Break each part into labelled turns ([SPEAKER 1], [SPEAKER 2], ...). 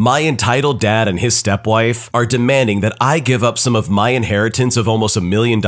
[SPEAKER 1] My entitled dad and his stepwife are demanding that I give up some of my inheritance of almost $1 million,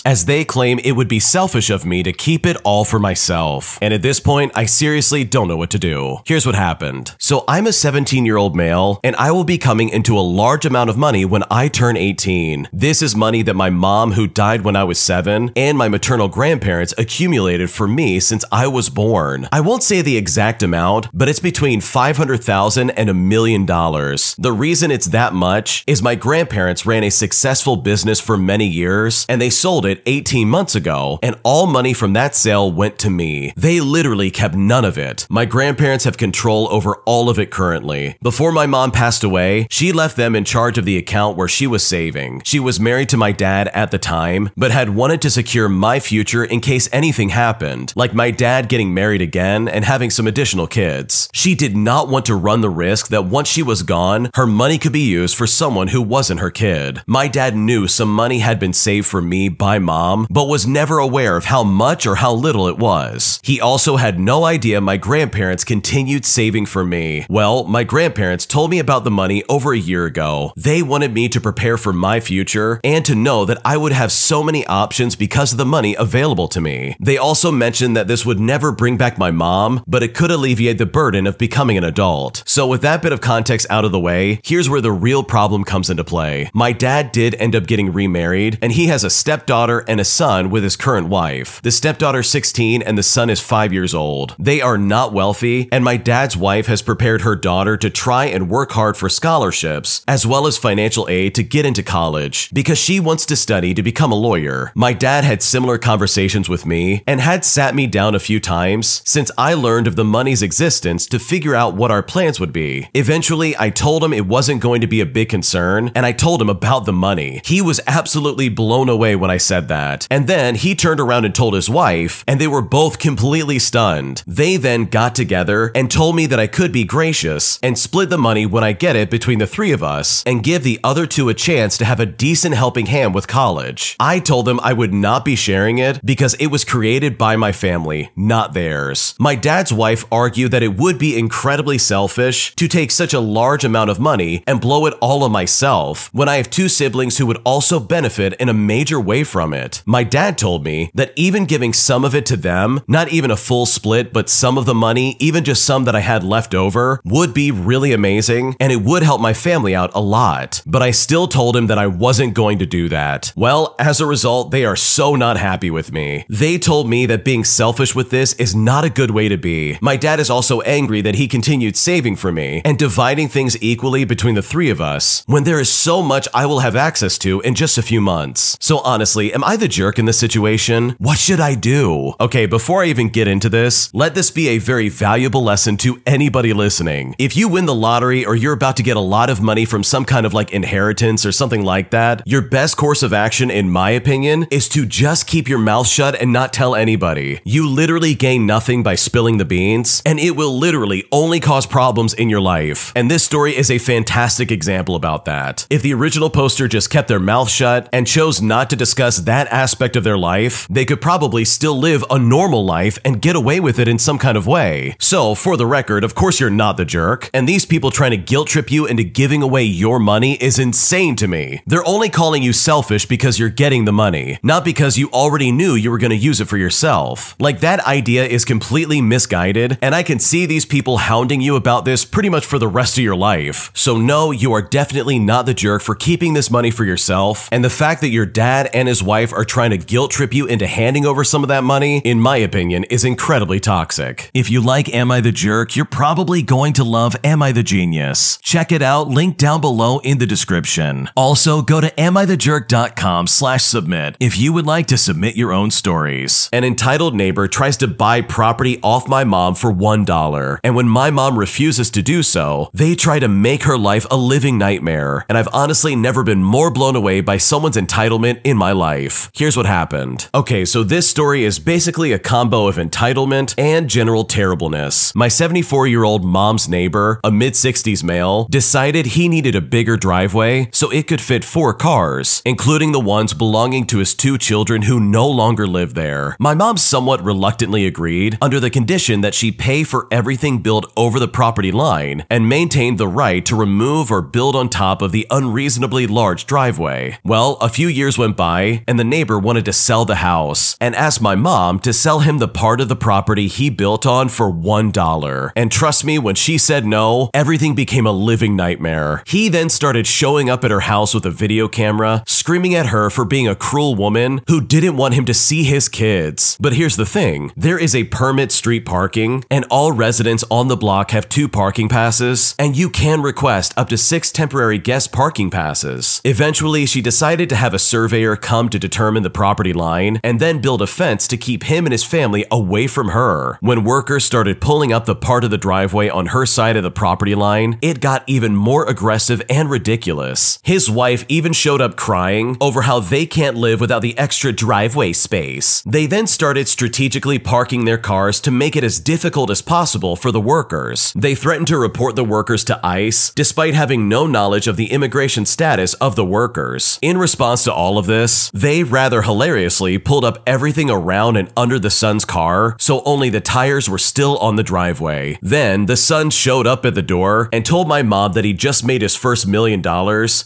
[SPEAKER 1] as they claim it would be selfish of me to keep it all for myself. And at this point, I seriously don't know what to do. Here's what happened. So I'm a 17-year-old male, and I will be coming into a large amount of money when I turn 18. This is money that my mom, who died when I was 7, and my maternal grandparents accumulated for me since I was born. I won't say the exact amount, but it's between $500,000 and $1 million. The reason it's that much is my grandparents ran a successful business for many years, and they sold it 18 months ago, and all money from that sale went to me. They literally kept none of it. My grandparents have control over all of it currently. Before my mom passed away, she left them in charge of the account where she was saving. She was married to my dad at the time, but had wanted to secure my future in case anything happened, like my dad getting married again and having some additional kids. She did not want to run the risk that once she was gone, her money could be used for someone who wasn't her kid. My dad knew some money had been saved for me by mom, but was never aware of how much or how little it was. He also had no idea my grandparents continued saving for me. Well, my grandparents told me about the money over a year ago. They wanted me to prepare for my future and to know that I would have so many options because of the money available to me. They also mentioned that this would never bring back my mom, but it could alleviate the burden of becoming an adult. So with that bit of context out of the way, here's where the real problem comes into play. My dad did end up getting remarried, and he has a stepdaughter and a son with his current wife. The stepdaughter's 16 and the son is 5 years old. They are not wealthy, and my dad's wife has prepared her daughter to try and work hard for scholarships, as well as financial aid to get into college, because she wants to study to become a lawyer. My dad had similar conversations with me, and had sat me down a few times since I learned of the money's existence to figure out what our plans would be. Eventually, I told him it wasn't going to be a big concern, and I told him about the money. He was absolutely blown away when I said that. And then he turned around and told his wife, and they were both completely stunned. They then got together and told me that I could be gracious and split the money when I get it between the three of us and give the other two a chance to have a decent helping hand with college. I told them I would not be sharing it because it was created by my family, not theirs. My dad's wife argued that it would be incredibly selfish to take such a large amount of money and blow it all on myself when I have two siblings who would also benefit in a major way from it. My dad told me that even giving some of it to them, not even a full split, but some of the money, even just some that I had left over, would be really amazing, and it would help my family out a lot. But I still told him that I wasn't going to do that. Well, as a result, they are so not happy with me. They told me that being selfish with this is not a good way to be. My dad is also angry that he continued saving for me and dividing things equally between the three of us, when there is so much I will have access to in just a few months. So honestly, am I the jerk in this situation? What should I do? Okay, before I even get into this, let this be a very valuable lesson to anybody listening. If you win the lottery or you're about to get a lot of money from some kind of like inheritance or something like that, your best course of action, in my opinion, is to just keep your mouth shut and not tell anybody. You literally gain nothing by spilling the beans, and it will literally only cause problems in your life. And this story is a fantastic example about that. If the original poster just kept their mouth shut and chose not to discuss that aspect of their life, they could probably still live a normal life and get away with it in some kind of way. So, for the record, of course you're not the jerk, and these people trying to guilt trip you into giving away your money is insane to me. They're only calling you selfish because you're getting the money, not because you already knew you were going to use it for yourself. Like, that idea is completely misguided, and I can see these people hounding you about this pretty much for the rest of your life. So no, you are definitely not the jerk for keeping this money for yourself, and the fact that your dad and his wife are trying to guilt trip you into handing over some of that money, in my opinion, is incredibly toxic. If you like Am I the Jerk, you're probably going to love Am I the Genius. Check it out, link down below in the description. Also, go to amithejerk.com/submit if you would like to submit your own stories. An entitled neighbor tries to buy property off my mom for $1, and when my mom refuses to do so, they try to make her life a living nightmare, and I've honestly never been more blown away by someone's entitlement in my life. Here's what happened. Okay, so this story is basically a combo of entitlement and general terribleness. My 74-year-old mom's neighbor, a mid-60s male, decided he needed a bigger driveway so it could fit 4 cars, including the ones belonging to his 2 children who no longer live there. My mom somewhat reluctantly agreed, under the condition that she pay for everything built over the property line and maintain maintained the right to remove or build on top of the unreasonably large driveway. Well, a few years went by, and the neighbor wanted to sell the house and asked my mom to sell him the part of the property he built on for $1. And trust me, when she said no, everything became a living nightmare. He then started showing up at her house with a video camera, screaming at her for being a cruel woman who didn't want him to see his kids. But here's the thing, there is a permit street parking, and all residents on the block have 2 parking passes, and you can request up to 6 temporary guest parking passes. Eventually, she decided to have a surveyor come to determine the property line and then build a fence to keep him and his family away from her. When workers started pulling up the part of the driveway on her side of the property line, it got even more aggressive and ridiculous. His wife even showed up crying over how they can't live without the extra driveway space. They then started strategically parking their cars to make it as difficult as possible for the workers. They threatened to report the workers to ICE, despite having no knowledge of the immigration status of the workers. In response to all of this, they rather hilariously pulled up everything around and under the son's car, so only the tires were still on the driveway. Then, the son showed up at the door and told my mom that he just made his first $1 million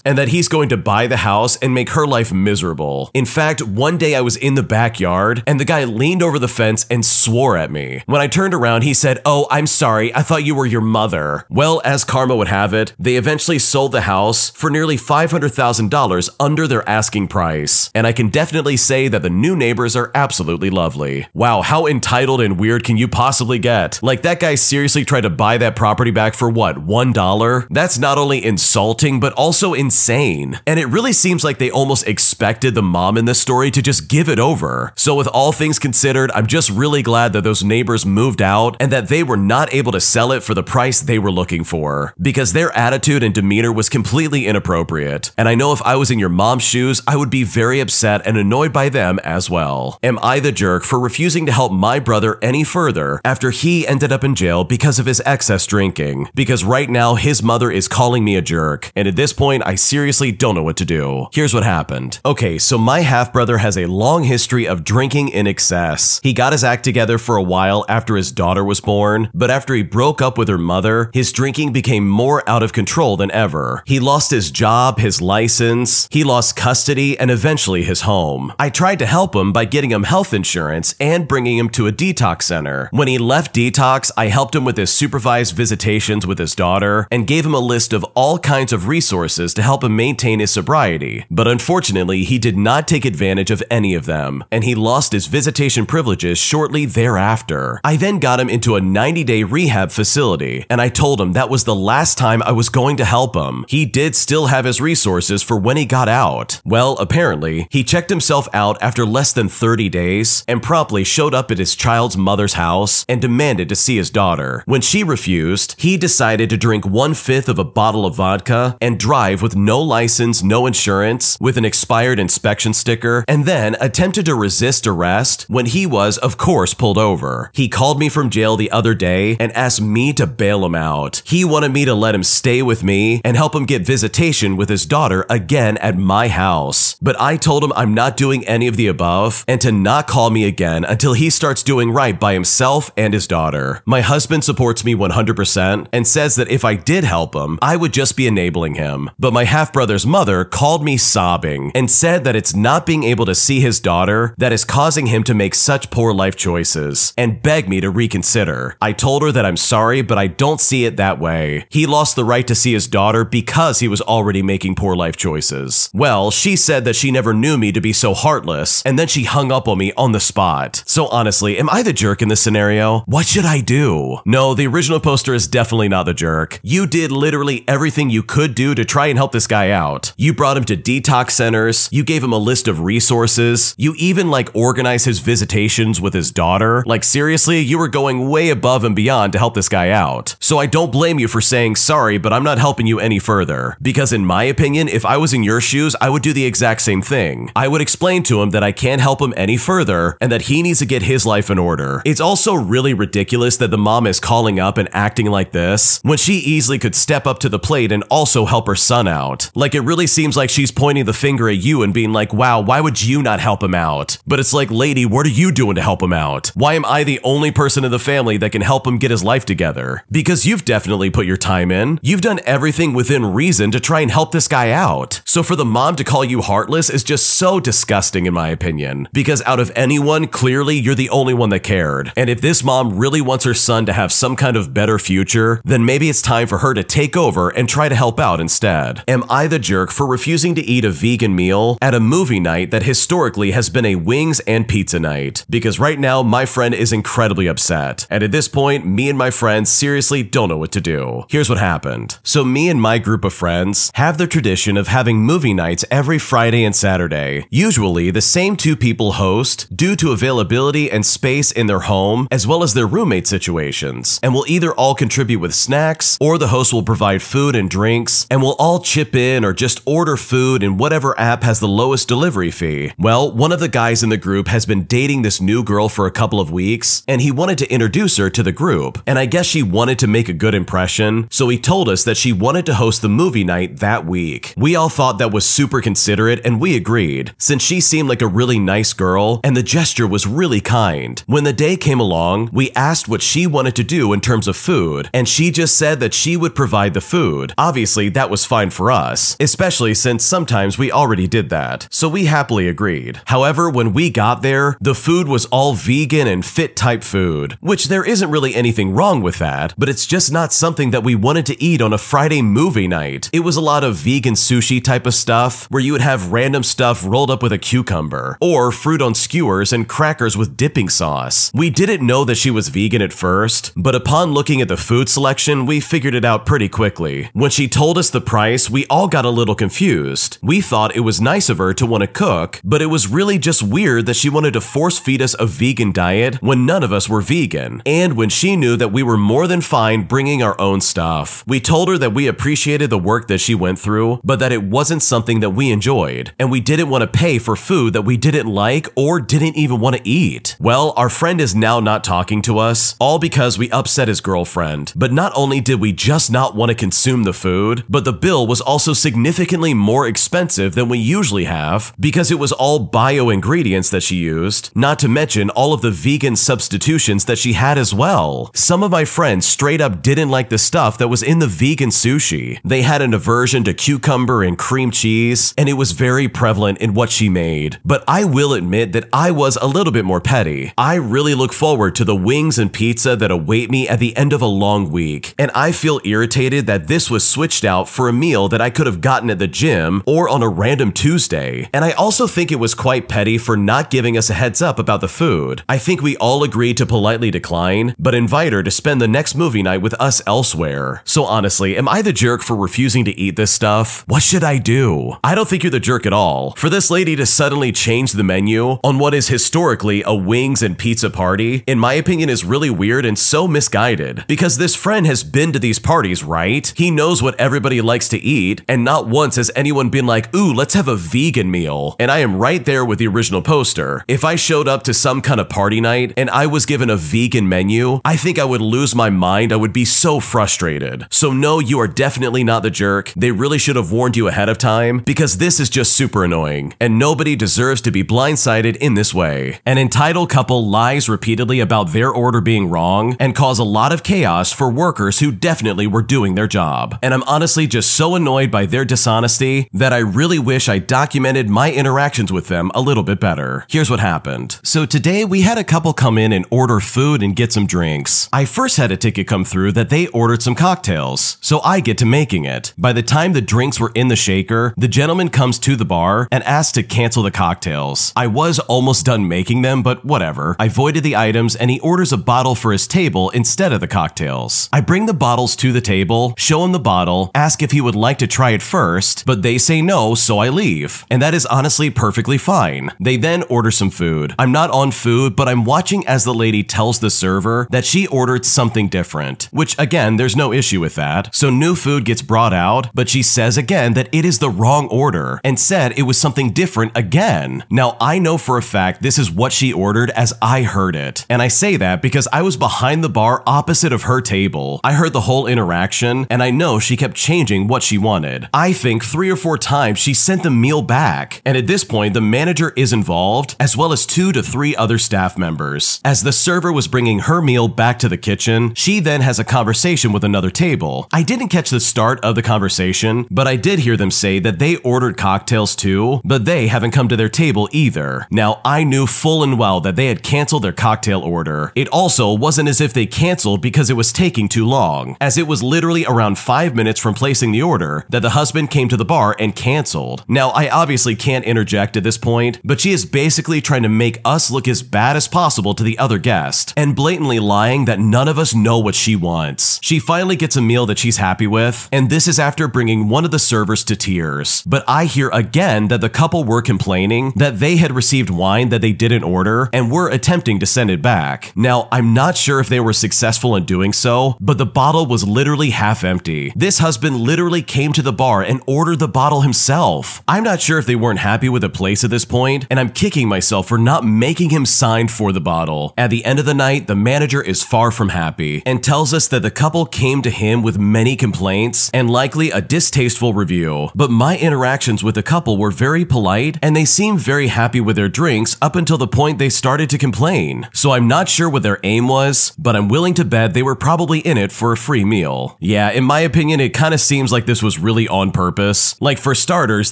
[SPEAKER 1] and that he's going to buy the house and make her life miserable. In fact, one day I was in the backyard and the guy leaned over the fence and swore at me. When I turned around, he said, "Oh, I'm sorry, I thought you were your mother." Well, as karma would have it, they eventually sold the house for nearly $500,000 under their asking price. And I can definitely say that the new neighbors are absolutely lovely. Wow, how entitled and weird can you possibly get? Like, that guy seriously tried to buy that property back for what, $1? That's not only insulting, but also insane. And it really seems like they almost expected the mom in this story to just give it over. So with all things considered, I'm just really glad that those neighbors moved out and that they were not able to sell it for the price they were looking for, because their attitude and demeanor was completely inappropriate. And I know if I was in your mom's shoes, I would be very upset and annoyed by them as well. Am I the jerk for refusing to help my brother any further after he ended up in jail because of his excess drinking? Because right now his mother is calling me a jerk, and at this point I seriously don't know what to do. Here's what happened. Okay, so my half-brother has a long history of drinking in excess. He got his act together for a while after his daughter was born, but after he broke up with her mother, his drinking became more out of control than ever. He lost his job, his license, he lost custody, and eventually his home. I tried to help him by getting him health insurance and bringing him to a detox center. When he left detox, I helped him with his supervised visitations with his daughter and gave him a list of all kinds of resources to help him maintain his sobriety. But unfortunately, he did not take advantage of any of them, and he lost his visitation privileges shortly thereafter. I then got him into a 90-day rehab facility, and I told him that was the last time I was going to help him. He did still have his resources for when he got out. Well, apparently, he checked himself out after less than 30 days and promptly showed up at his child's mother's house and demanded to see his daughter. When she refused, he decided to drink 1/5 of a bottle of vodka and drive with no license, no insurance, with an expired inspection sticker, and then attempted to resist arrest when he was, of course, pulled over. He called me from jail the other day and asked me to bail him out. He wanted me to let him stay with me and help him get visitation with his daughter again at my house. But I told him I'm not doing any of the above and to not call me again until he starts doing right by himself and his daughter. My husband supports me 100% and says that if I did help him, I would just be enabling him. But my half-brother's mother called me sobbing and said that it's not being able to see his daughter that is causing him to make such poor life choices and begged me to reconsider. I told her that I'm sorry, but I don't see it that way. He lost the right to see his daughter because he was already making poor life choices. Well, she said that she never knew me to be so heartless, and then she hung up on me on the spot. So honestly, am I the jerk in this scenario? What should I do? No, the original poster is definitely not the jerk. You did literally everything you could do to try and help this guy out. You brought him to detox centers, you gave him a list of resources, you even organized his visitations with his daughter. Like, seriously, you were going way above and beyond to help this guy out. So I don't blame you for saying sorry, but I'm not helping you any further. Because in my opinion, if I was in your shoes, I would do the exact same thing. I would explain to him that I can't help him any further and that he needs to get his life in order. It's also really ridiculous that the mom is calling up and acting like this when she easily could step up to the plate and also help her son out. Like, it really seems like she's pointing the finger at you and being like, wow, why would you not help him out? But it's like, lady, what are you doing to help him out? Why am I the only person in the family that can help him get his life together? Because you've definitely definitely put your time in. You've done everything within reason to try and help this guy out. So for the mom to call you heartless is just so disgusting in my opinion, because out of anyone, clearly you're the only one that cared. And if this mom really wants her son to have some kind of better future, then maybe it's time for her to take over and try to help out instead. Am I the jerk for refusing to eat a vegan meal at a movie night that historically has been a wings and pizza night? Because right now, my friend is incredibly upset. And at this point, me and my friends seriously don't know what to do. Here's what happened. So me and my group of friends have the tradition of having movie nights every Friday and Saturday. Usually, the same two people host due to availability and space in their home, as well as their roommate situations. And we'll either all contribute with snacks, or the host will provide food and drinks, and we'll all chip in or just order food in whatever app has the lowest delivery fee. Well, one of the guys in the group has been dating this new girl for a couple of weeks, and he wanted to introduce her to the group. And I guess she wanted to make a good impression, so he told us that she wanted to host the movie night that week. We all thought that was super considerate, and we agreed, since she seemed like a really nice girl, and the gesture was really kind. When the day came along, we asked what she wanted to do in terms of food, and she just said that she would provide the food. Obviously, that was fine for us, especially since sometimes we already did that, so we happily agreed. However, when we got there, the food was all vegan and fit type food, which there isn't really anything wrong with that, but it's just not something that we wanted to eat on a Friday movie night. It was a lot of vegan sushi type of stuff, where you would have random stuff rolled up with a cucumber, or fruit on skewers and crackers with dipping sauce. We didn't know that she was vegan at first, but upon looking at the food selection, we figured it out pretty quickly. When she told us the price, we all got a little confused. We thought it was nice of her to want to cook, but it was really just weird that she wanted to force feed us a vegan diet when none of us were vegan, and when she knew that we were more than fine bringing our own stuff. We told her that we appreciated the work that she went through, but that it wasn't something that we enjoyed, and we didn't want to pay for food that we didn't like or didn't even want to eat. Well, our friend is now not talking to us, all because we upset his girlfriend. But not only did we just not want to consume the food, but the bill was also significantly more expensive than we usually have, because it was all bio ingredients that she used, not to mention all of the vegan substitutions that she had as well. Some of my friends straight up didn't like the stuff that was in the vegan sushi. They had an aversion to cucumber and cream cheese, and it was very prevalent in what she made. But I will admit that I was a little bit more petty. I really look forward to the wings and pizza that await me at the end of a long week, and I feel irritated that this was switched out for a meal that I could have gotten at the gym or on a random Tuesday. And I also think it was quite petty for not giving us a heads up about the food. I think we all agreed to politely decline, but invite her to spend the next movie night with us elsewhere. So honestly, am I the jerk for refusing to eat this stuff? What should I do? I don't think you're the jerk at all. For this lady to suddenly change the menu on what is historically a wings and pizza party, in my opinion, is really weird and so misguided, because this friend has been to these parties, right? He knows what everybody likes to eat, and not once has anyone been like, ooh, let's have a vegan meal. And I am right there with the original poster. If I showed up to some kind of party night and I was given a vegan menu, I think I would lose my mind. I would be so frustrated. So no, you are definitely not the jerk. They really should have warned you ahead of time, because this is just super annoying, and nobody deserves to be blindsided in this way. An entitled couple lies repeatedly about their order being wrong and cause a lot of chaos for workers who definitely were doing their job. And I'm honestly just so annoyed by their dishonesty that I really wish I documented my interactions with them a little bit better. Here's what happened. So today we had a couple come in and order food and get some drinks. I first had a ticket come through that they ordered some cocktails, so I get to making it. By the time the drinks were in the shaker, the gentleman comes to the bar and asks to cancel the cocktails. I was almost done making them, but whatever. I voided the items and he orders a bottle for his table instead of the cocktails. I bring the bottles to the table, show him the bottle, ask if he would like to try it first, but they say no, so I leave. And that is honestly perfectly fine. They then order some food. I'm not on food, but I'm watching as the lady tells the server that she ordered something different, which again, there's no issue with that. So new food gets brought out, but she says again that it is the wrong order and said it was something different again. Now I know for a fact this is what she ordered as I heard it. And I say that because I was behind the bar opposite of her table. I heard the whole interaction and I know she kept changing what she wanted. I think 3 or 4 times she sent the meal back. And at this point, the manager is involved, as well as 2 to 3 other staff members. As the server was bringing her meal back to the kitchen, she then has a conversation conversation with another table. I didn't catch the start of the conversation, but I did hear them say that they ordered cocktails too, but they haven't come to their table either. Now, I knew full and well that they had canceled their cocktail order. It also wasn't as if they canceled because it was taking too long, as it was literally around 5 minutes from placing the order that the husband came to the bar and canceled. Now, I obviously can't interject at this point, but she is basically trying to make us look as bad as possible to the other guest, and blatantly lying that none of us know what she wants. She finally gets a meal that she's happy with, and this is after bringing one of the servers to tears. But I hear again that the couple were complaining that they had received wine that they didn't order and were attempting to send it back. Now, I'm not sure if they were successful in doing so, but the bottle was literally half empty. This husband literally came to the bar and ordered the bottle himself. I'm not sure if they weren't happy with the place at this point, and I'm kicking myself for not making him sign for the bottle. At the end of the night, the manager is far from happy and tells us that the couple came to him with many complaints and likely a distasteful review. But my interactions with the couple were very polite, and they seemed very happy with their drinks up until the point they started to complain. So I'm not sure what their aim was, but I'm willing to bet they were probably in it for a free meal. Yeah, in my opinion, it kind of seems like this was really on purpose. Like, for starters,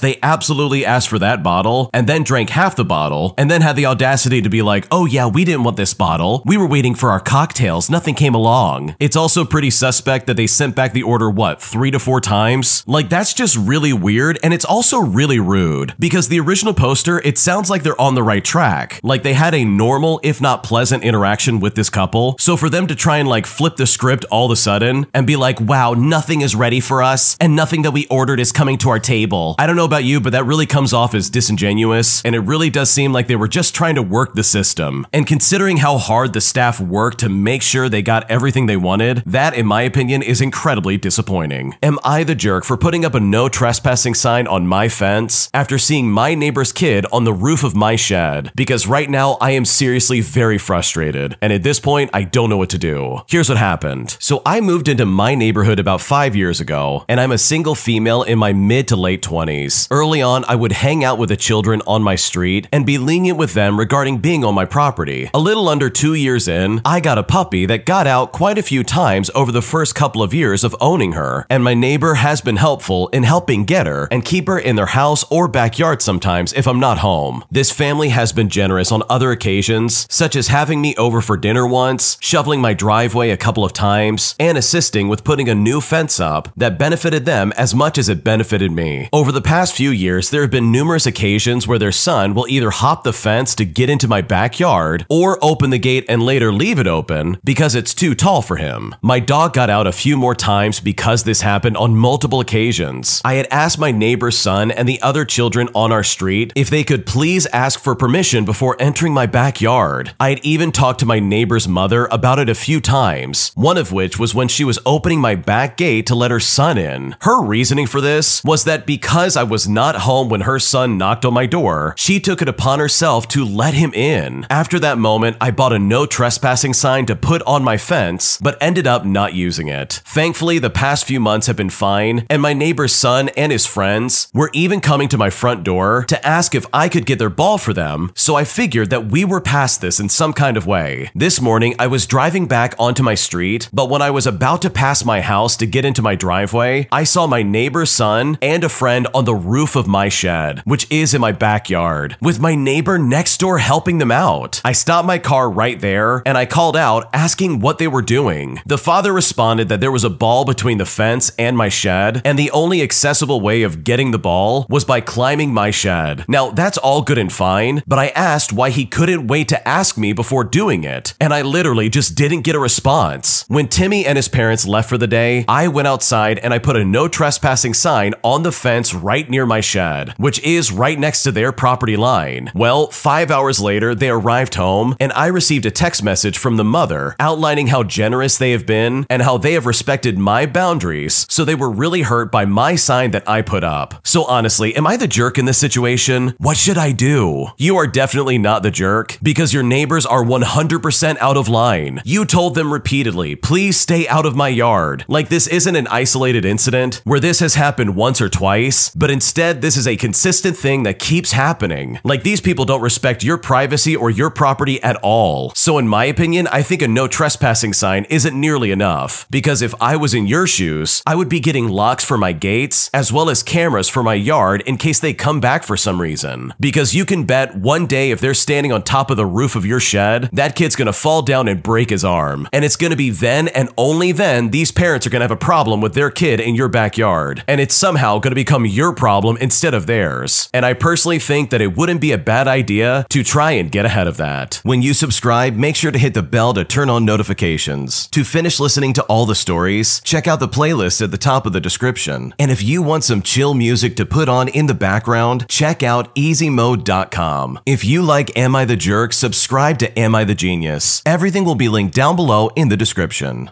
[SPEAKER 1] they absolutely asked for that bottle and then drank half the bottle and then had the audacity to be like, oh yeah, we didn't want this bottle. We were waiting for our cocktails. Nothing came along. It's also pretty suspect that they sent back the order, what, 3 to 4 times? Like, that's just really weird, and it's also really rude because the original poster, it sounds like they're on the right track. Like, they had a normal, if not pleasant interaction with this couple. So for them to try and like flip the script all of a sudden and be like, wow, nothing is ready for us and nothing that we ordered is coming to our table. I don't know about you, but that really comes off as disingenuous, and it really does seem like they were just trying to work the system. And considering how hard the staff worked to make sure they got everything they wanted, that, in my opinion, is incredibly disappointing. Am I the jerk for putting up a no trespassing sign on my fence after seeing my neighbor's kid on the roof of my shed? Because right now I am seriously very frustrated, and at this point I don't know what to do. Here's what happened. So I moved into my neighborhood about 5 years ago, and I'm a single female in my mid to late 20s. Early on, I would hang out with the children on my street and be lenient with them regarding being on my property. A little under 2 years in, I got a puppy that got out quite a few times over the first couple of years of owning her, and my neighbor has been helpful in helping get her and keep her in their house or backyard sometimes if I'm not home. This family has been generous on other occasions, such as having me over for dinner once, shoveling my driveway a couple of times, and assisting with putting a new fence up that benefited them as much as it benefited me. Over the past few years, there have been numerous occasions where their son will either hop the fence to get into my backyard or open the gate and later leave it open because it's too tall for him. My dog got out a few more times because this happened on multiple occasions. I had asked my neighbor's son and the other children on our street if they could please ask for permission before entering my backyard. I had even talked to my neighbor's mother about it a few times, one of which was when she was opening my back gate to let her son in. Her reasoning for this was that because I was not home when her son knocked on my door, she took it upon herself to let him in. After that moment, I bought a no trespassing sign to put on my fence, but ended up not using it. Thankfully, the past few months have been fine, and my neighbor's son and his friends were even coming to my front door to ask if I could get their ball for them, so I figured that we were past this in some kind of way. This morning, I was driving back onto my street, but when I was about to pass my house to get into my driveway, I saw my neighbor's son and a friend on the roof of my shed, which is in my backyard, with my neighbor next door helping them out. I stopped my car right there, and I called out asking what they were doing. The father responded that there was a ball between the fence and my shed, and the only accessible way of getting the ball was by climbing my shed. Now, that's all good and fine, but I asked why he couldn't wait to ask me before doing it, and I literally just didn't get a response. When Timmy and his parents left for the day, I went outside and I put a no trespassing sign on the fence right near my shed, which is right next to their property line. Well, 5 hours later, they arrived home, and I received a text message from the mother outlining how generous they have been and how they have respected my boundaries, so they were really hurt by my sign that I put up. So honestly, am I the jerk in this situation? What should I do? You are definitely not the jerk, because your neighbors are 100% out of line. You told them repeatedly, please stay out of my yard. Like, this isn't an isolated incident where this has happened once or twice, but instead this is a consistent thing that keeps happening. Like, these people don't respect your privacy or your property at all. So in my opinion, I think a no trespassing sign isn't nearly enough. enough. Because if I was in your shoes, I would be getting locks for my gates, as well as cameras for my yard in case they come back for some reason. Because you can bet one day if they're standing on top of the roof of your shed, that kid's gonna fall down and break his arm. And it's gonna be then and only then these parents are gonna have a problem with their kid in your backyard. And it's somehow gonna become your problem instead of theirs. And I personally think that it wouldn't be a bad idea to try and get ahead of that. When you subscribe, make sure to hit the bell to turn on notifications. To finish listening to all the stories, check out the playlist at the top of the description. And if you want some chill music to put on in the background, check out easymode.com. If you like Am I the Jerk, subscribe to Am I the Genius. Everything will be linked down below in the description.